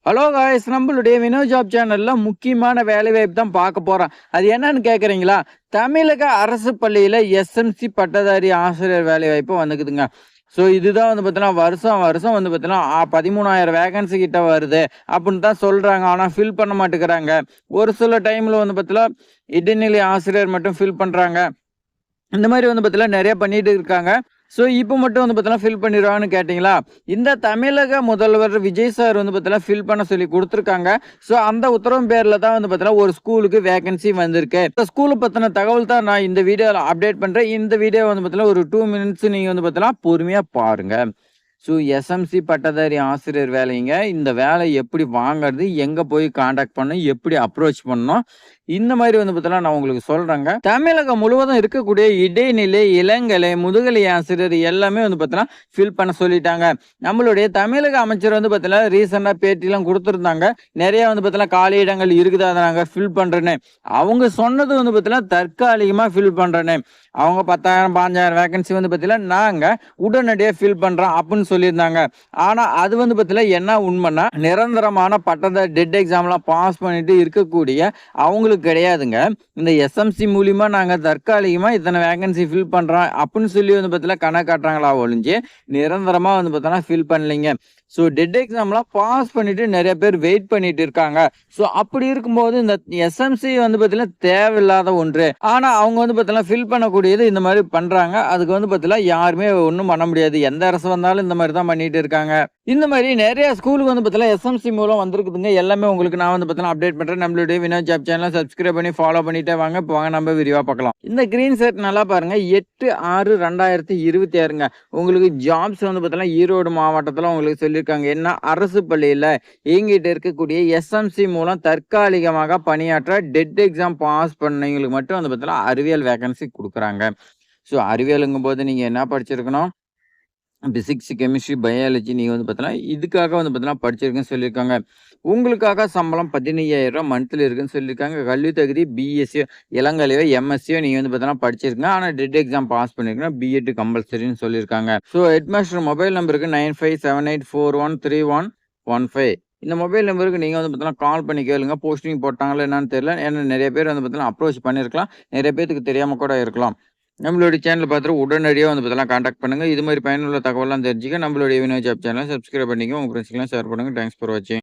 Hello guys, நம்மளுடைய Vino job சேனல்ல முக்கியமான வேலைவாய்ப்பு தான் பார்க்க போறோம். அது என்னன்னு கேட்குறீங்களா? தமிழக அரசு பள்ளியில எஸ்எம்சி பட்டதாரி ஆசிரியர் வேலைவாய்ப்பு வந்துக்குதுங்க. ஸோ இதுதான் வந்து பார்த்தீங்கன்னா, வருஷம் வருஷம் வந்து பார்த்தீங்கன்னா, 13,000 வேகன்சி கிட்ட வருது அப்படின்னு தான் சொல்றாங்க. ஆனா ஃபில் பண்ண மாட்டேங்கிறாங்க. ஒரு சில டைம்ல வந்து பார்த்தீங்கன்னா, இடைநிலை ஆசிரியர் மட்டும் ஃபில் பண்றாங்க. இந்த மாரி வந்து பார்த்தீங்கன்னா, நெறைய பண்ணிட்டு இருக்காங்க. ஸோ இப்ப மட்டும் வந்து பார்த்தீங்கன்னா, ஃபில் பண்ணிருவாங்கன்னு கேட்டீங்களா? இந்த தமிழக முதல்வர் விஜய் சார் வந்து பார்த்தீங்கன்னா, ஃபில் பண்ண சொல்லி குடுத்துருக்காங்க. ஸோ அந்த உத்தரவின் பேர்ல தான் வந்து பார்த்தீங்கன்னா, ஒரு ஸ்கூலுக்கு வேக்கன்சி வந்திருக்கு. இந்த ஸ்கூல பத்தின தகவல் தான் நான் இந்த வீடியோல அப்டேட் பண்றேன். இந்த வீடியோ வந்து பார்த்தீங்கன்னா, ஒரு 2 மினிட்ஸ் நீங்க வந்து பார்த்தீங்கன்னா, பொறுமையா பாருங்க. ஸோ எஸ்எம்சி பட்டதாரி ஆசிரியர் வேலைங்க. இந்த வேலை எப்படி வாங்குறது? எங்க போய் கான்டாக்ட் பண்ணணும்? எப்படி அப்ரோச் பண்ணணும்? இந்த மாரி வந்து பார்த்தீங்கன்னா, நான் உங்களுக்கு சொல்றேங்க. தமிழகம் முழுவதும் இருக்கக்கூடிய இடைநிலை, இளங்கலை, முதுகலை ஆசிரியர் எல்லாமே வந்து பார்த்தீங்கன்னா, ஃபில் பண்ண சொல்லிட்டாங்க. நம்மளுடைய தமிழக அமைச்சர் வந்து பார்த்தீங்கன்னா, ரீசென்ட்டா பேட்டிலாம் குடுத்துருந்தாங்க. நெறைய வந்து பார்த்தீங்கன்னா, காலி இடங்கள் இருக்குது. அத நாங்க ஃபில் பண்றேன்னு. அவங்க சொன்னது வந்து பார்த்தீங்கன்னா, தற்காலிகமா ஃபில் பண்றேன்னு. அவங்க 10,000, 15,000 வேக்கன்சி வந்து பார்த்தீங்கன்னா, நாங்க உடனடியா ஃபில் பண்றோம் அப்புட்ன்னு சொல்லியிருந்தாங்க. ஆனா, அது வந்து பார்த்தீங்கன்னா, என்ன உண்மைன்னா, நிரந்தரமான பட்டத டெட் எக்ஸாம்லாம் பாஸ் பண்ணிட்டு இருக்கக்கூடிய அவங்களுக்கு கிடையாதுங்க. இந்த எஸ்எம்சி மூலியமா நாங்க தற்காலிகமா இத்தனை வேக்கன்சி ஃபில் பண்றோம் அப்புட்ன்னு சொல்லி வந்து பார்த்தீங்கன்னா, கணக்கு காட்டுறாங்களா ஒழிஞ்சு, நிரந்தரமா வந்து பார்த்தோன்னா ஃபில் பண்ணலைங்க. ஸோ டெட் எக்ஸாம்லாம் பாஸ் பண்ணிட்டு நெறைய பேர் வெயிட் பண்ணிட்டு இருக்காங்க. ஸோ அப்படி இருக்கும்போது இந்த எஸ்எம்சி வந்து பார்த்தீங்கன்னா, தேவையில்லாத ஒன்று. ஆனா அவங்க வந்து பார்த்தீங்கன்னா, ஃபில் பண்ணக்கூடியது இந்த மாரி பண்றாங்க. அதுக்கு வந்து பார்த்தீங்கன்னா, யாருமே ஒண்ணும் பண்ண முடியாது. எந்த அரசு வந்தாலும் இந்த மாரி தான் பண்ணிட்டு இருக்காங்க. இந்த மாரி நெறைய ஸ்கூலுக்கு வந்து பார்த்தீங்கன்னா, எஸ்எம்சி மூலம் வந்திருக்குதுங்க. எல்லாமே உங்களுக்கு நான் வந்து பார்த்தீங்கன்னா, அப்டேட் பண்றேன். நம்மளுடைய வினோ ஜாப் சேனல சப்ஸ்கிரைப் பண்ணி ஃபாலோ பண்ணிட்டே வாங்க. இப்போ வாங்க நம்ம விரிவா பார்க்கலாம். இந்த கிரீன் ஷர்ட் நல்லா பாருங்க. 8/6/2026ங்க. உங்களுக்கு ஜாப்ஸ் வந்து பார்த்தீங்கன்னா, ஈரோடு மாவட்டத்தில உங்களுக்கு சொல்லியிருக்காங்க. என்ன அரசு பள்ளியில இயங்கிட்டு இருக்கக்கூடிய எஸ்எம்சி மூலம் தற்காலிகமாக பணியாற்ற டெட் எக்ஸாம் பாஸ் பண்ணவங்களுக்கு மட்டும் வந்து பார்த்தீங்கன்னா, அறிவியல் வேக்கன்சி குடுக்குறாங்க. ஸோ அறிவியலுங்கும்போது நீங்க என்ன படிச்சிருக்கணும்? பிசிக்ஸ், கெமிஸ்ட்ரி, பயாலஜி நீங்க வந்து பார்த்தீங்கன்னா, இதுக்காக வந்து பார்த்தீங்கன்னா படிச்சிருக்கேன்னு சொல்லியிருக்காங்க. உங்களுக்காக சம்பளம் 15,000 மந்த்லி இருக்குன்னு சொல்லியிருக்காங்க. கல்வி தகுதி பிஎஸ்சியோ, இளங்கலையோ, எம்எஸ்சியோ நீங்க வந்து பார்த்தீங்கன்னா படிச்சிருக்கீங்க. ஆனா டெட் எக்ஸாம் பாஸ் பண்ணியிருக்கணும். பிஎட் கம்பல்சரின்னு சொல்லியிருக்காங்க. ஸோ ஹெட் மாஸ்டர் மொபைல் நம்பருக்கு 9578413115. இந்த மொபைல் நம்பருக்கு நீங்க வந்து பார்த்தீங்கன்னா கால் பண்ணி கேளுங்க. போஸ்டிங் போட்டாங்களா என்னன்னு தெரியல. ஏன்னா நெறைய பேர் வந்து பார்த்தீங்கன்னா அப்ரோச் பண்ணியிருக்கலாம். நெறைய பேத்துக்கு தெரியாம கூட இருக்கலாம். நம்மளுடைய சேனல பார்த்துட்டு உடனடியா வந்து பார்த்தீங்கன்னா கான்டாக்ட் பண்ணுங்க. இது மாரி பயனுள்ள தகவல்லாம் தெரிஞ்சுக்க நம்மளுடைய வினோ ஜாப் சேனல சப்ஸ்கிரைப் பண்ணிக்கங்க. உங்க ஃப்ரெண்ட்ஸ்க்குலாம் ஷேர் பண்ணுங்க. தேங்க்ஸ் ஃபார் வாட்சிங்.